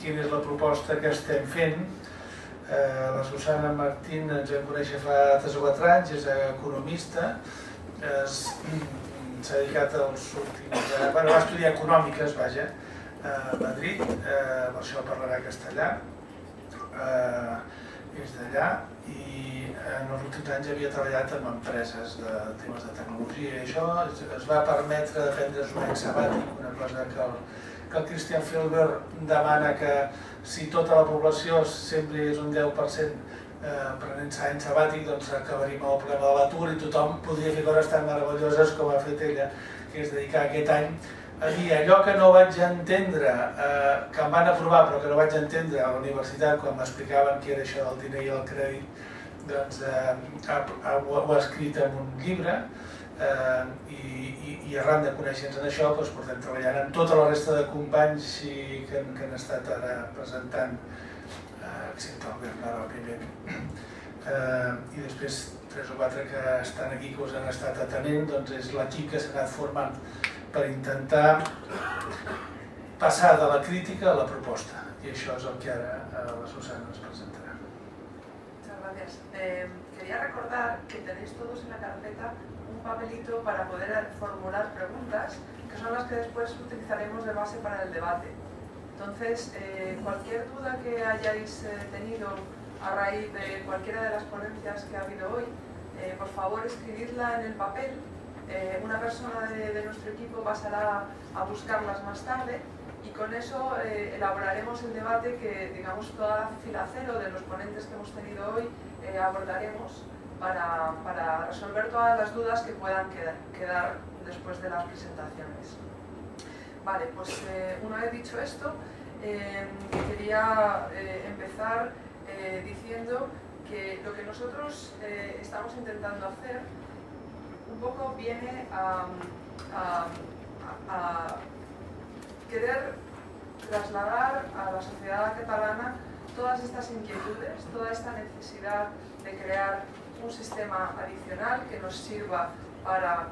quina és la proposta que estem fent. La Susana Martín ens vam conèixer fa 3 o 4 anys, és economista, s'ha dedicat als últims... va estudiar econòmiques, vaja, a Madrid, per això parlarà castellà, és d'allà, i en els últims anys havia treballat en empreses de temes de tecnologia, i això es va permetre de prendre's un any sabàtic, una cosa que el Christian Felber demana que si tota la població sempre és un 10% prenent-se any sabàtic, doncs acabaríem el problema de l'atur i tothom podria fer coses tan meravelloses com ha fet ella, que és dedicar aquest any a dir allò que no vaig entendre, que em van aprovar però que no vaig entendre a la universitat quan m'explicaven què era això del diner i el crèdit, doncs ho ha escrit en un llibre i arran de conèixer-nos en això portem treballant amb tota la resta de companys que han estat ara presentant, excepte el Bernat, òbviament. I després 3 o 4 que estan aquí, que us han estat atenent, doncs és l'equip que s'ha anat formant per intentar passar de la crítica a la proposta. I això és el que ara la Susana ens presentarà. Muchas gracias. Quería recordar que tenéis todos en la carpeta un papelito para poder formular preguntas, que son las que después utilizaremos de base para el debate. Entonces, cualquier duda que hayáis tenido a raíz de cualquiera de las ponencias que ha habido hoy, por favor escribidla en el papel. Una persona de nuestro equipo pasará a buscarlas más tarde y con eso elaboraremos el debate que, digamos, toda la fila cero de los ponentes que hemos tenido hoy abordaremos para resolver todas las dudas que puedan quedar después de las presentaciones. Vale, pues una vez dicho esto, quería empezar diciendo que lo que nosotros estamos intentando hacer un poco viene a querer trasladar a la sociedad catalana todas estas inquietudes, toda esta necesidad de crear un sistema adicional que nos sirva para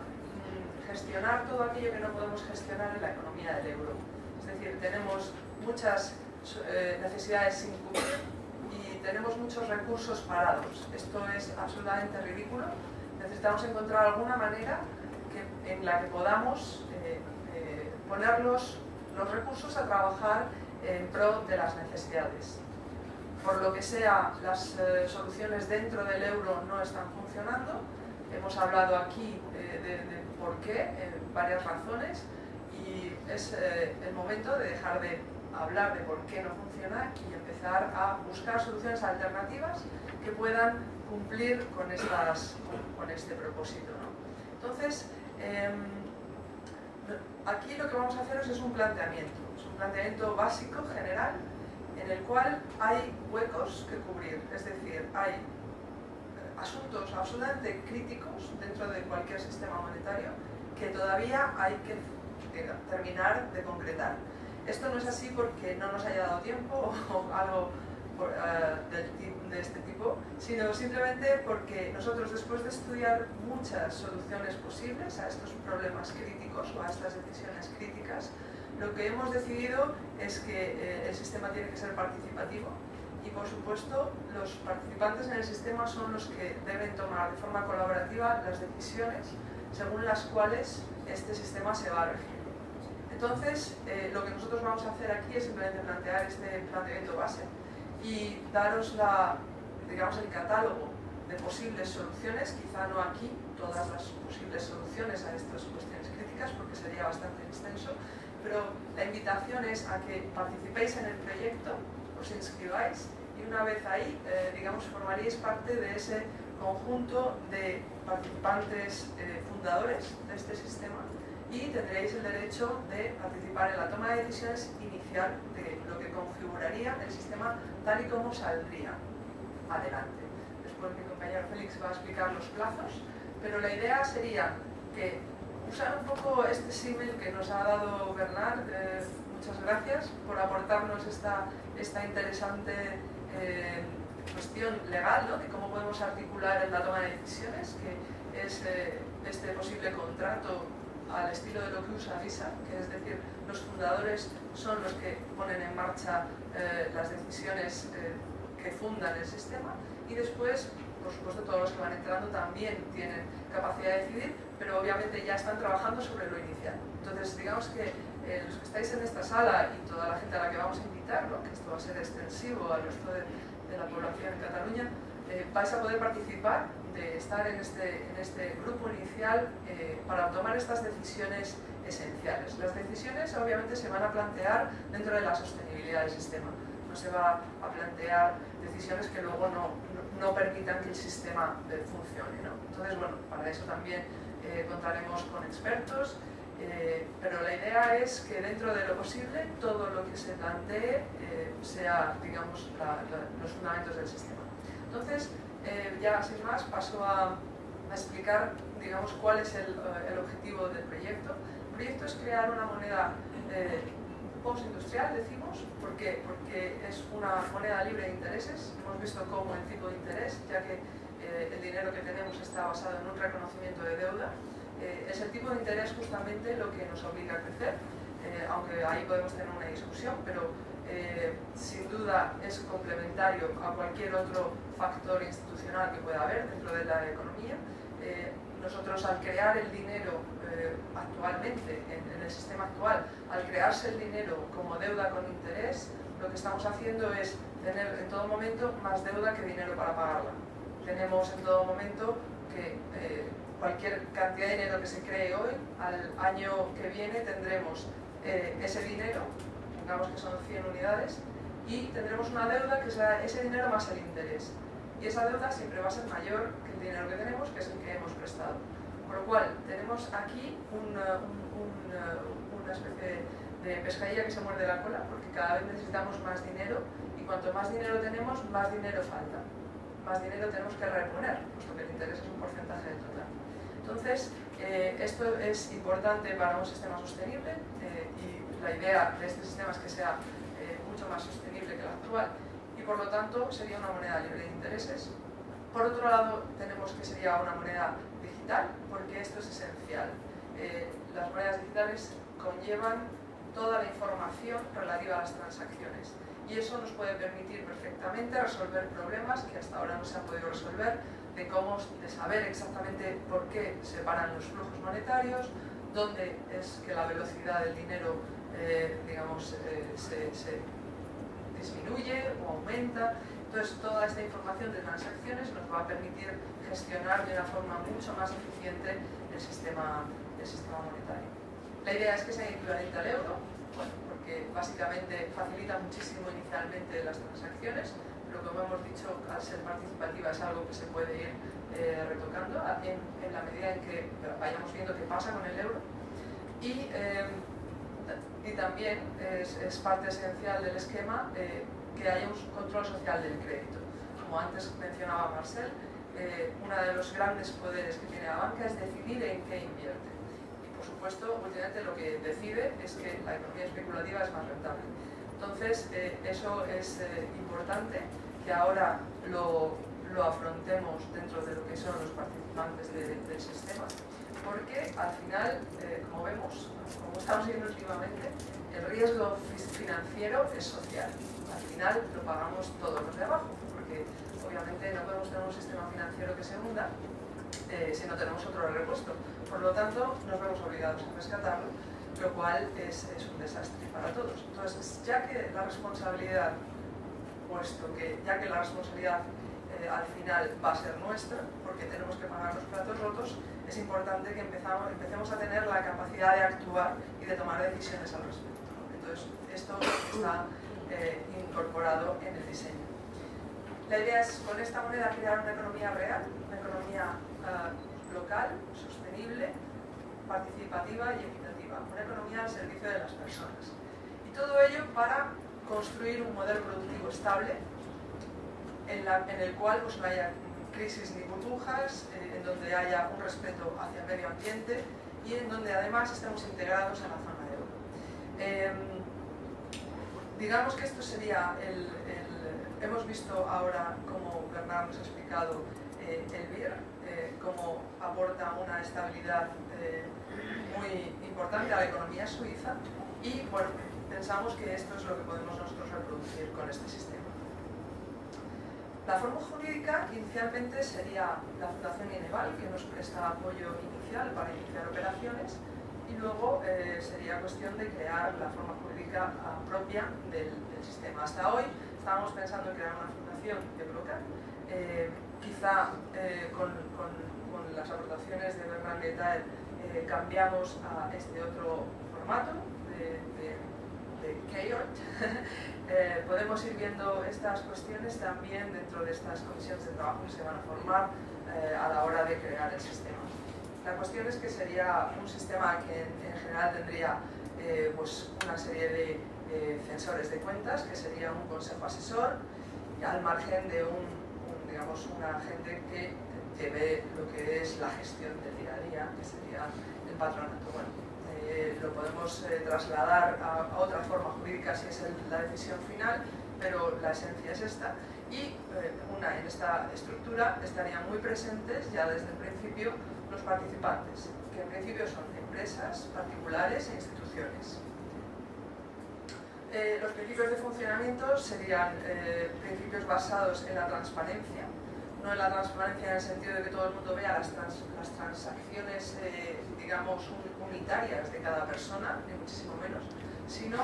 gestionar todo aquello que no podemos gestionar en la economía del euro. Es decir, tenemos muchas necesidades sin cubrir y tenemos muchos recursos parados. Esto es absolutamente ridículo. Necesitamos encontrar alguna manera en la que podamos poner los recursos a trabajar en pro de las necesidades. Por lo que sea, las soluciones dentro del euro no están funcionando. Hemos hablado aquí de por qué, varias razones, y es el momento de dejar de hablar de por qué no funciona y empezar a buscar soluciones alternativas que puedan cumplir con este propósito, ¿no? Entonces, aquí lo que vamos a haceros es un planteamiento básico, general, en el cual hay huecos que cubrir, es decir, hay asuntos absolutamente críticos dentro de cualquier sistema monetario que todavía hay que terminar de concretar. Esto no es así porque no nos haya dado tiempo o algo de este tipo, sino simplemente porque nosotros, después de estudiar muchas soluciones posibles a estos problemas críticos o a estas decisiones críticas, lo que hemos decidido es que el sistema tiene que ser participativo y, por supuesto, los participantes en el sistema son los que deben tomar de forma colaborativa las decisiones según las cuales este sistema se va a regir. Entonces, lo que nosotros vamos a hacer aquí es simplemente plantear este planteamiento base y daros digamos, el catálogo de posibles soluciones, quizá no aquí todas las posibles soluciones a estas cuestiones críticas porque sería bastante extenso, pero la invitación es a que participéis en el proyecto, os inscribáis y una vez ahí, digamos, formaríais parte de ese conjunto de participantes fundadores de este sistema y tendréis el derecho de participar en la toma de decisiones inicial de lo que configuraría el sistema tal y como saldría adelante. Después mi compañero Félix va a explicar los plazos, pero la idea sería que usar un poco este símil que nos ha dado Bernat, muchas gracias por aportarnos esta interesante cuestión legal, ¿no?, de cómo podemos articular en la toma de decisiones, que es este posible contrato al estilo de lo que usa Visa, que es decir, los fundadores son los que ponen en marcha las decisiones que fundan el sistema, y después, por supuesto, todos los que van entrando también tienen capacidad de decidir, pero obviamente ya están trabajando sobre lo inicial. Entonces, digamos que los que estáis en esta sala y toda la gente a la que vamos a invitar, ¿no?, que esto va a ser extensivo al resto de la población en Cataluña, vais a poder participar, de estar en este grupo inicial para tomar estas decisiones esenciales. Las decisiones obviamente se van a plantear dentro de la sostenibilidad del sistema. No se va a plantear decisiones que luego no permitan que el sistema funcione, ¿no? Entonces, bueno, para eso también contaremos con expertos, pero la idea es que dentro de lo posible todo lo que se plantee sea, digamos, los fundamentos del sistema. Entonces, ya sin más, paso a explicar, digamos, cuál es el objetivo del proyecto. El proyecto es crear una moneda postindustrial, decimos. ¿Por qué? Porque es una moneda libre de intereses. Hemos visto cómo el tipo de interés, ya que el dinero que tenemos está basado en un reconocimiento de deuda, es el tipo de interés justamente lo que nos obliga a crecer, aunque ahí podemos tener una discusión, pero sin duda es complementario a cualquier otro factor institucional que pueda haber dentro de la economía. Nosotros, al crear el dinero actualmente, en el sistema actual, al crearse el dinero como deuda con interés, lo que estamos haciendo es tener en todo momento más deuda que dinero para pagarla. Tenemos en todo momento que cualquier cantidad de dinero que se cree hoy, al año que viene tendremos ese dinero, digamos que son 100 unidades, y tendremos una deuda que será ese dinero más el interés. Y esa deuda siempre va a ser mayor que el dinero que tenemos, que es el que hemos prestado. Por lo cual, tenemos aquí una especie de pescadilla que se muerde la cola, porque cada vez necesitamos más dinero, y cuanto más dinero tenemos, más dinero falta. Más dinero tenemos que reponer, puesto que el interés es un porcentaje del total. Entonces, esto es importante para un sistema sostenible, y la idea de este sistema es que sea mucho más sostenible que el actual, y por lo tanto sería una moneda libre de intereses. Por otro lado, tenemos que sería una moneda digital, porque esto es esencial. Las monedas digitales conllevan toda la información relativa a las transacciones, y eso nos puede permitir perfectamente resolver problemas que hasta ahora no se han podido resolver, de saber exactamente por qué se paran los flujos monetarios, dónde es que la velocidad del dinero digamos, se disminuye o aumenta. Entonces, toda esta información de transacciones nos va a permitir gestionar de una forma mucho más eficiente el sistema monetario. La idea es que sea equivalente al euro, bueno, porque básicamente facilita muchísimo inicialmente las transacciones, pero como hemos dicho, al ser participativa es algo que se puede ir retocando en la medida en que vayamos viendo qué pasa con el euro. Y también es parte esencial del esquema que haya un control social del crédito. Como antes mencionaba Marcel, uno de los grandes poderes que tiene la banca es decidir en qué invierte. Y por supuesto, últimamente lo que decide es que la economía especulativa es más rentable. Entonces, eso es importante que ahora lo afrontemos dentro de lo que son los participantes del sistema, porque al final, como vemos, como estamos viendo últimamente, el riesgo financiero es social. Al final lo pagamos todos los de abajo, porque obviamente no podemos tener un sistema financiero que se hunda si no tenemos otro repuesto. Por lo tanto, nos vemos obligados a rescatarlo, lo cual es un desastre para todos. Entonces, ya que la responsabilidad al final va a ser nuestra, porque tenemos que pagar los platos rotos, es importante que empecemos a tener la capacidad de actuar y de tomar decisiones al respecto. Entonces, esto está incorporado en el diseño. La idea es, con esta moneda, crear una economía real, una economía local, sostenible, participativa y equitativa, una economía al servicio de las personas. Y todo ello para construir un modelo productivo estable, en el cual pues, no haya crisis ni burbujas, en donde haya un respeto hacia el medio ambiente y en donde además estemos integrados en la zona euro. Digamos que esto sería hemos visto ahora, como Bernard nos ha explicado, el BIR, cómo aporta una estabilidad muy importante a la economía suiza y bueno, pensamos que esto es lo que podemos nosotros reproducir con este sistema. La forma jurídica inicialmente sería la Fundación Ineval, que nos presta apoyo inicial para iniciar operaciones, y luego sería cuestión de crear la forma jurídica propia del sistema. Hasta hoy estábamos pensando en crear una fundación de Eurocat, quizá con las aportaciones de Bernard Guetta cambiamos a este otro formato de CAORT. Podemos ir viendo estas cuestiones también dentro de estas comisiones de trabajo que se van a formar a la hora de crear el sistema. La cuestión es que sería un sistema que en general tendría pues una serie de censores de cuentas, que sería un consejo asesor, al margen de digamos, una agente que lleve lo que es la gestión del día a día, que sería el patronato. Bueno, lo podemos trasladar a otra forma jurídica si es la decisión final, pero la esencia es esta. Y en esta estructura estarían muy presentes ya desde el principio los participantes, que en principio son empresas, particulares e instituciones. Los principios de funcionamiento serían principios basados en la transparencia, no en la transparencia en el sentido de que todo el mundo vea las transacciones, digamos, unitarias de cada persona, ni muchísimo menos, sino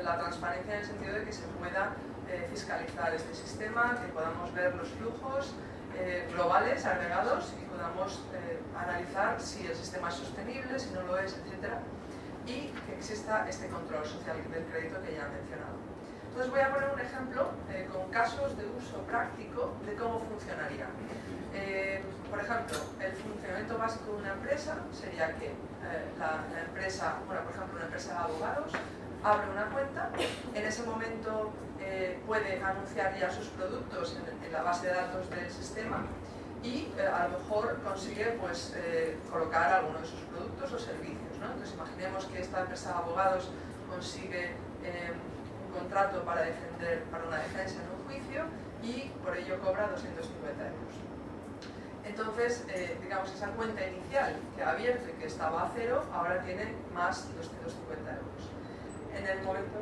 la transparencia en el sentido de que se pueda fiscalizar este sistema, que podamos ver los flujos globales, agregados, y podamos analizar si el sistema es sostenible, si no lo es, etc. Y que exista este control social del crédito que ya he mencionado. Entonces voy a poner un ejemplo con casos de uso práctico de cómo funcionaría. Por ejemplo, el funcionamiento básico de una empresa sería que la empresa, bueno, por ejemplo, una empresa de abogados, abre una cuenta, en ese momento puede anunciar ya sus productos en la base de datos del sistema y a lo mejor consigue pues, colocar alguno de sus productos o servicios, ¿no? Entonces imaginemos que esta empresa de abogados consigue un contrato para una defensa en un juicio y por ello cobra 250 euros. Entonces, digamos, esa cuenta inicial que ha abierto y que estaba a cero, ahora tiene más 250 euros. En el momento...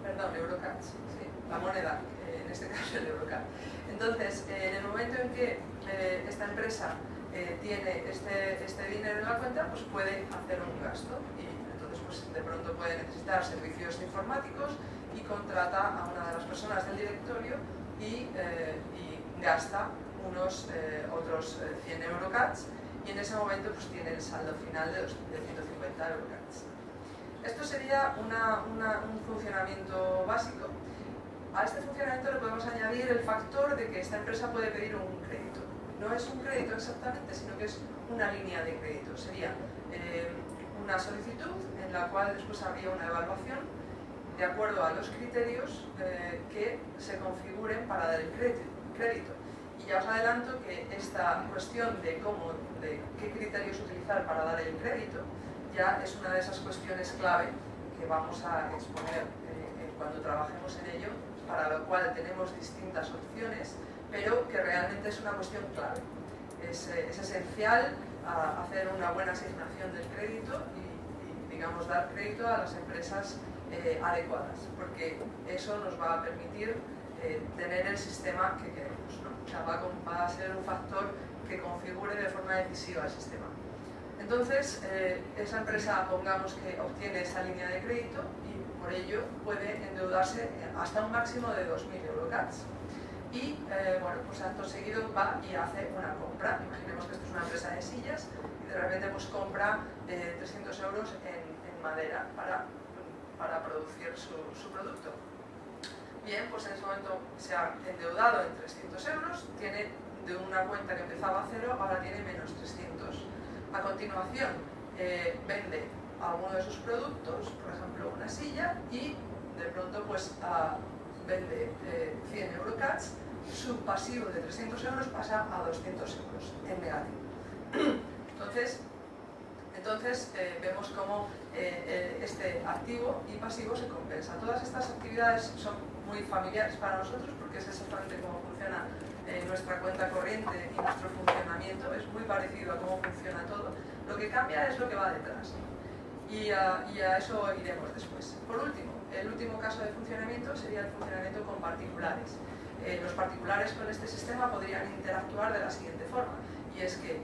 Perdón, Eurocat, sí, la moneda, en este caso el Eurocat. Entonces, en el momento en que esta empresa tiene este dinero en la cuenta, pues puede hacer un gasto y entonces pues, de pronto puede necesitar servicios informáticos y contrata a una de las personas del directorio y gasta unos otros 100 Eurocats y en ese momento pues, tiene el saldo final de 150 Eurocats. Esto sería un funcionamiento básico. A este funcionamiento le podemos añadir el factor de que esta empresa puede pedir un crédito. No es un crédito exactamente, sino que es una línea de crédito. Sería una solicitud en la cual después habría una evaluación de acuerdo a los criterios que se configuren para dar el crédito. Y ya os adelanto que esta cuestión de qué criterios utilizar para dar el crédito ya es una de esas cuestiones clave que vamos a exponer cuando trabajemos en ello, para lo cual tenemos distintas opciones, pero que realmente es una cuestión clave. Es esencial hacer una buena asignación del crédito y digamos, dar crédito a las empresas adecuadas, porque eso nos va a permitir tener el sistema que queremos, ¿no? O sea, va a ser un factor que configure de forma decisiva el sistema. Entonces, esa empresa, pongamos que obtiene esa línea de crédito y por ello puede endeudarse hasta un máximo de 2.000 Eurocats. Y, bueno, pues acto seguido va y hace una compra. Imaginemos que esto es una empresa de sillas y de repente pues compra 300 euros en madera para producir su producto. Bien, pues en ese momento se ha endeudado en 300 euros, tiene de una cuenta que empezaba a cero, ahora tiene menos 300. A continuación, vende alguno de sus productos, por ejemplo una silla, y de pronto pues vende 100 Eurocats, su pasivo de 300 euros pasa a 200 euros en negativo. Entonces, Entonces vemos cómo este activo y pasivo se compensa. Todas estas actividades son muy familiares para nosotros porque es exactamente cómo funciona nuestra cuenta corriente y nuestro funcionamiento. Es muy parecido a cómo funciona todo. Lo que cambia es lo que va detrás. Y a eso iremos después. Por último, el último caso de funcionamiento sería el funcionamiento con particulares. Los particulares con este sistema podrían interactuar de la siguiente forma, y es que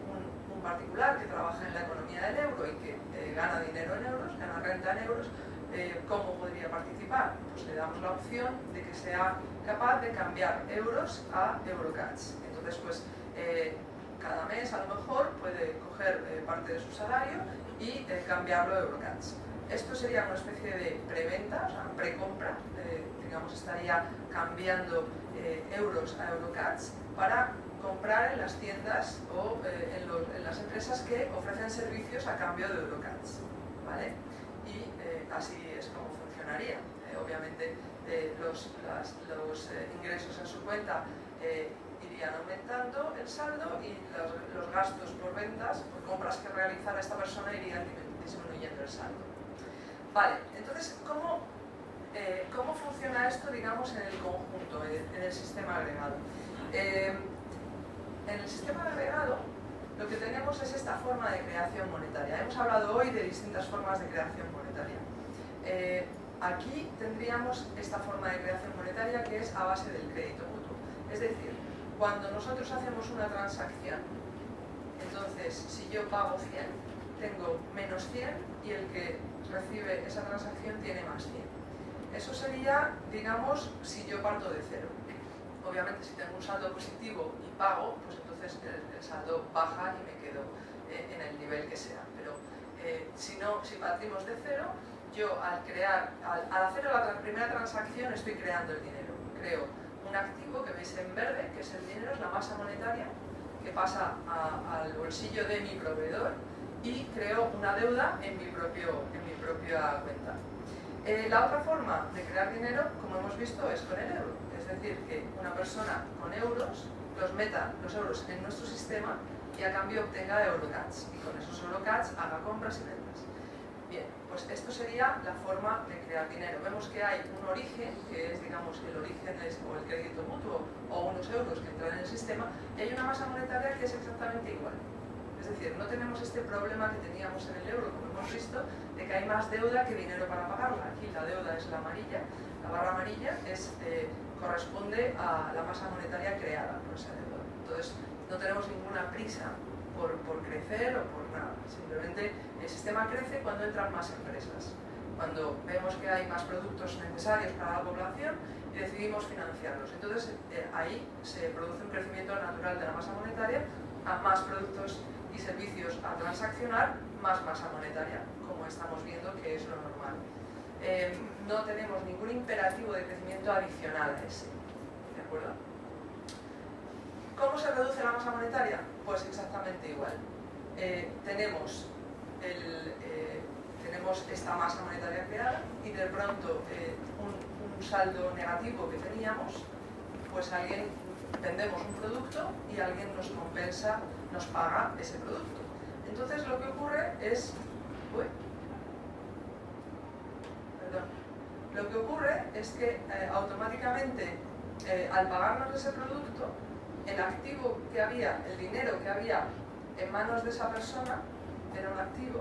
un particular que trabaja en la economía del euro y que gana dinero en euros, gana renta en euros, ¿cómo podría participar? Pues le damos la opción de que sea capaz de cambiar euros a Eurocats. Entonces, pues cada mes a lo mejor puede coger parte de su salario y cambiarlo a Eurocats. Esto sería una especie de preventa, o sea, precompra, digamos, estaría cambiando euros a Eurocats para comprar en las tiendas o en las empresas que ofrecen servicios a cambio de Eurocats, ¿vale? Y así es como funcionaría. Obviamente los ingresos en su cuenta irían aumentando el saldo y los gastos por ventas, por compras que realizara esta persona, irían disminuyendo el saldo. Vale, entonces, ¿cómo funciona esto, digamos, en el conjunto, en el sistema agregado? En el sistema agregado lo que tenemos es esta forma de creación monetaria. Hemos hablado hoy de distintas formas de creación monetaria. Aquí tendríamos esta forma de creación monetaria que es a base del crédito mutuo. Es decir, cuando nosotros hacemos una transacción, entonces si yo pago 100, tengo menos 100 y el que recibe esa transacción tiene más 100. Eso sería, digamos, si yo parto de cero. Obviamente, si tengo un saldo positivo y pago, pues entonces el saldo baja y me quedo en el nivel que sea. Pero si partimos de cero, yo al hacer la primera transacción estoy creando el dinero. Creo un activo que veis en verde, que es el dinero, es la masa monetaria, que pasa al bolsillo de mi proveedor, y creo una deuda en mi propia cuenta. La otra forma de crear dinero, como hemos visto, es con el euro. Es decir, que una persona con euros los meta los euros en nuestro sistema y a cambio obtenga Eurocats. Y con esos Eurocats haga compras y ventas. Bien, pues esto sería la forma de crear dinero. Vemos que hay un origen, que es, digamos, el origen o el crédito mutuo o unos euros que entran en el sistema, y hay una masa monetaria que es exactamente igual. Es decir, no tenemos este problema que teníamos en el euro, como hemos visto, de que hay más deuda que dinero para pagarla. Aquí la deuda es la amarilla, la barra amarilla corresponde a la masa monetaria creada por esa deuda. Entonces, no tenemos ninguna prisa por crecer o por nada. Simplemente el sistema crece cuando entran más empresas, cuando vemos que hay más productos necesarios para la población y decidimos financiarlos. Entonces, ahí se produce un crecimiento natural de la masa monetaria, a más productos y servicios a transaccionar, más masa monetaria, como estamos viendo que es lo normal. No tenemos ningún imperativo de crecimiento adicional a ese, ¿de acuerdo? ¿Cómo se reduce la masa monetaria? Pues exactamente igual. Tenemos esta masa monetaria creada y de pronto un saldo negativo que teníamos, pues vendemos un producto y alguien nos compensa, nos paga ese producto. Entonces lo que ocurre es... Lo que ocurre es que automáticamente al pagarnos ese producto, el activo que había, el dinero que había en manos de esa persona era un activo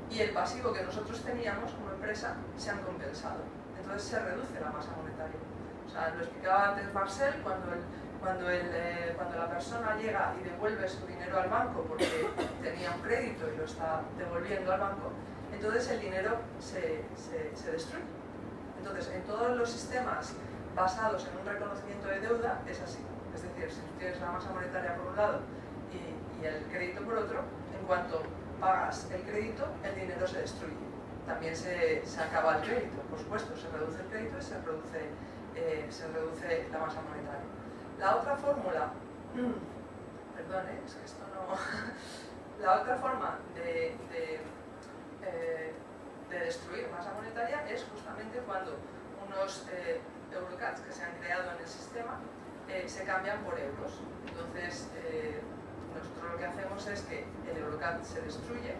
y el pasivo que nosotros teníamos como empresa se han compensado. Entonces se reduce la masa monetaria. O sea, lo explicaba antes Marcel, cuando la persona llega y devuelve su dinero al banco porque tenía un crédito y lo está devolviendo al banco, entonces el dinero se destruye. Entonces, en todos los sistemas basados en un reconocimiento de deuda es así. Es decir, si tú tienes la masa monetaria por un lado y el crédito por otro, en cuanto pagas el crédito, el dinero se destruye. También se acaba el crédito, por supuesto, se reduce el crédito y se reduce la masa monetaria. La otra fórmula, perdón, es que esto no... La otra forma de destruir masa monetaria es justamente cuando unos Eurocats que se han creado en el sistema se cambian por euros. Entonces, nosotros lo que hacemos es que el Eurocat se destruye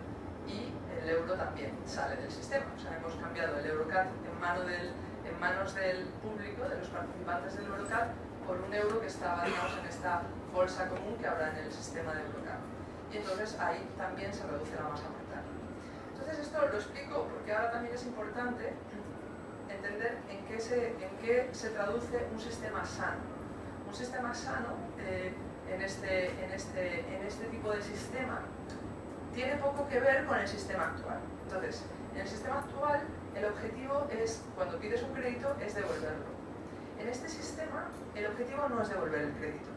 y el euro también sale del sistema. O sea, hemos cambiado el Eurocat en manos del público, de los participantes del Eurocat, por un euro que estaba, digamos, en esta bolsa común que habrá en el sistema de Eurocat. Y entonces ahí también se reduce la masa monetaria. Entonces esto lo explico porque ahora también es importante entender en qué se traduce un sistema sano. Un sistema sano en este tipo de sistema tiene poco que ver con el sistema actual. Entonces, en el sistema actual el objetivo es, cuando pides un crédito, es devolverlo. En este sistema el objetivo no es devolver el crédito.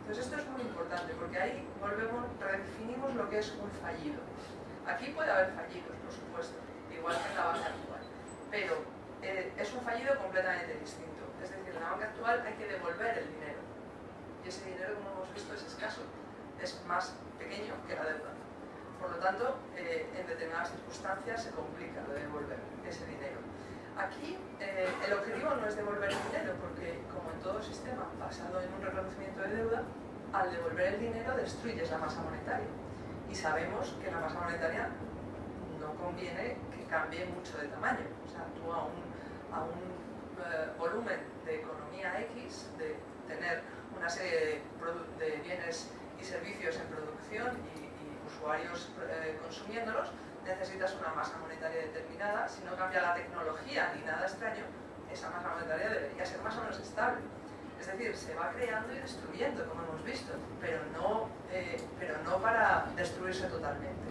Entonces esto es muy importante porque ahí redefinimos lo que es un fallido. Aquí puede haber fallidos, por supuesto, igual que en la banca actual, pero es un fallido completamente distinto. Es decir, en la banca actual hay que devolver el dinero y ese dinero, como hemos visto, es escaso, es más pequeño que la deuda. Por lo tanto, en determinadas circunstancias se complica lo de devolver ese dinero. Aquí el objetivo no es devolver el dinero porque, como en todo sistema basado en un reconocimiento de deuda, al devolver el dinero destruyes la masa monetaria y sabemos que la masa monetaria no conviene que cambie mucho de tamaño. O sea, tú a un volumen de economía X, de tener una serie de bienes y servicios en producción y usuarios consumiéndolos, necesitas una masa monetaria determinada. Si no cambia la tecnología ni nada extraño, esa masa monetaria debería ser más o menos estable. Es decir, se va creando y destruyendo, como hemos visto, pero no para destruirse totalmente.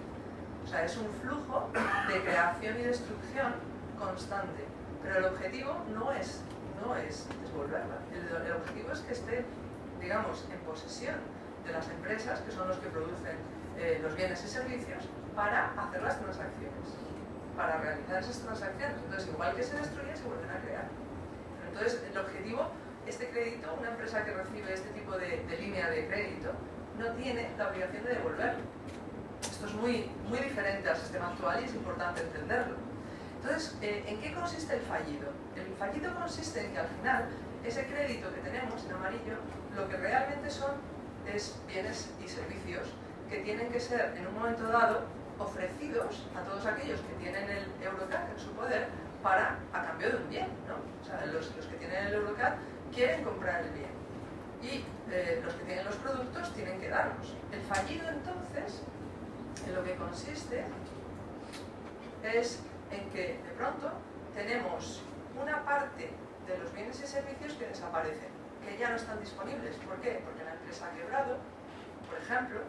O sea, es un flujo de creación y destrucción constante, pero el objetivo no es devolverla. El objetivo es que esté, digamos, en posesión de las empresas, que son los que producen los bienes y servicios, para hacer las transacciones, para realizar esas transacciones. Entonces, igual que se destruye, se vuelven a crear. Entonces, el objetivo, este crédito, una empresa que recibe este tipo de línea de crédito, no tiene la obligación de devolverlo. Esto es muy diferente al sistema actual y es importante entenderlo. Entonces, ¿en qué consiste el fallido? El fallido consiste en que al final, ese crédito que tenemos en amarillo, lo que realmente es bienes y servicios que tienen que ser en un momento dado ofrecidos a todos aquellos que tienen el Eurocat en su poder a cambio de un bien, ¿no? O sea, los que tienen el Eurocat quieren comprar el bien y los que tienen los productos tienen que darlos. El fallido, entonces, en lo que consiste es en que de pronto tenemos una parte de los bienes y servicios que desaparecen, que ya no están disponibles. ¿Por qué? Porque la empresa ha quebrado, por ejemplo,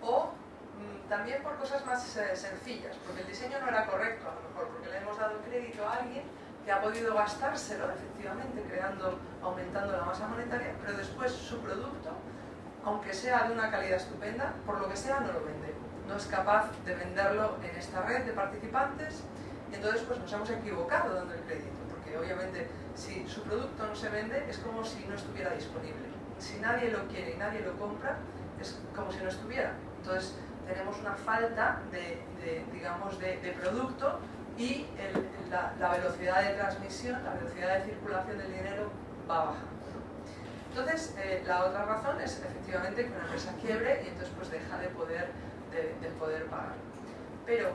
o también por cosas más sencillas, porque el diseño no era correcto, a lo mejor porque le hemos dado crédito a alguien que ha podido gastárselo efectivamente, aumentando la masa monetaria, pero después su producto, aunque sea de una calidad estupenda, por lo que sea no lo vende, no es capaz de venderlo en esta red de participantes, y entonces pues nos hemos equivocado dando el crédito, porque obviamente si su producto no se vende es como si no estuviera disponible. Si nadie lo quiere y nadie lo compra, es como si no estuviera. Entonces tenemos una falta de producto y la velocidad de transmisión, la velocidad de circulación del dinero va bajando. Entonces, la otra razón es efectivamente que una empresa quiebre y entonces pues deja de poder pagar. Pero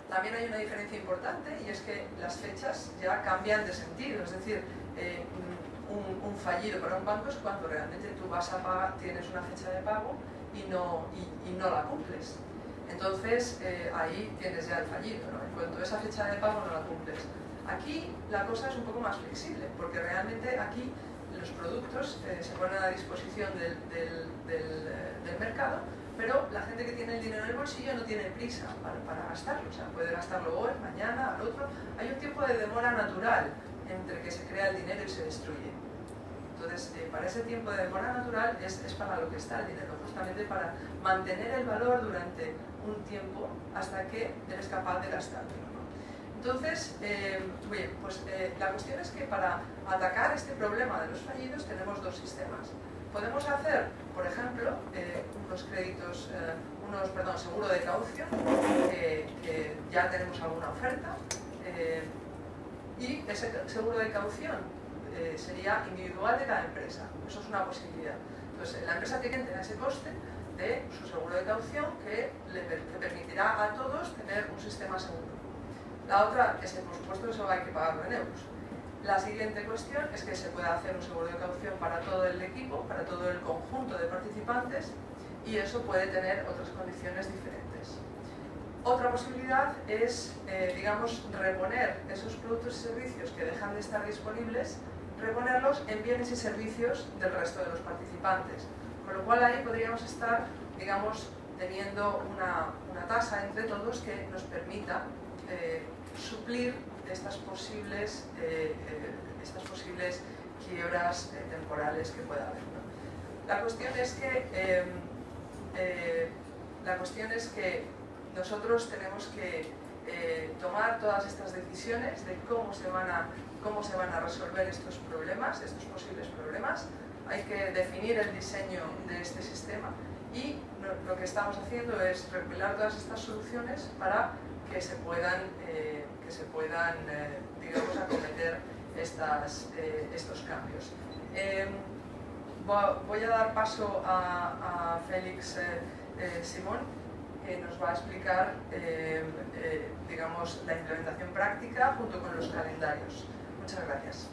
también hay una diferencia importante y es que las fechas ya cambian de sentido. Es decir, un fallido para un banco es cuando realmente tú vas a pagar, tienes una fecha de pago y no la cumples. Entonces ahí tienes ya el fallido, ¿no? En cuanto a esa fecha de pago no la cumples. Aquí la cosa es un poco más flexible, porque realmente aquí los productos se ponen a disposición del mercado, pero la gente que tiene el dinero en el bolsillo no tiene prisa para gastarlo. O sea, puede gastarlo hoy, mañana, al otro. Hay un tiempo de demora natural entre que se crea el dinero y se destruye. Entonces, para ese tiempo de demora natural es para lo que está el dinero, justamente para mantener el valor durante un tiempo hasta que eres capaz de gastarlo, ¿no? Entonces, bien, pues la cuestión es que para atacar este problema de los fallidos tenemos dos sistemas. Podemos hacer, por ejemplo, unos créditos, seguro de caución, que ya tenemos alguna oferta, y ese seguro de caución sería individual de cada empresa. Eso es una posibilidad. Entonces, la empresa tiene ese coste, de su seguro de caución que permitirá a todos tener un sistema seguro. La otra es que, por supuesto, eso hay que pagarlo en euros. La siguiente cuestión es que se pueda hacer un seguro de caución para todo el equipo, para todo el conjunto de participantes, y eso puede tener otras condiciones diferentes. Otra posibilidad es, digamos, reponer esos productos y servicios que dejan de estar disponibles, reponerlos en bienes y servicios del resto de los participantes. Con lo cual ahí podríamos estar, digamos, teniendo una tasa entre todos que nos permita suplir estas posibles quiebras temporales que pueda haber, ¿no? La cuestión es que nosotros tenemos que tomar todas estas decisiones de cómo se van a resolver estos problemas, estos posibles problemas. Hay que definir el diseño de este sistema y lo que estamos haciendo es recopilar todas estas soluciones para que se puedan digamos, acometer estos cambios. Voy a dar paso a Félix Simón, que nos va a explicar digamos, la implementación práctica junto con los calendarios. Muchas gracias.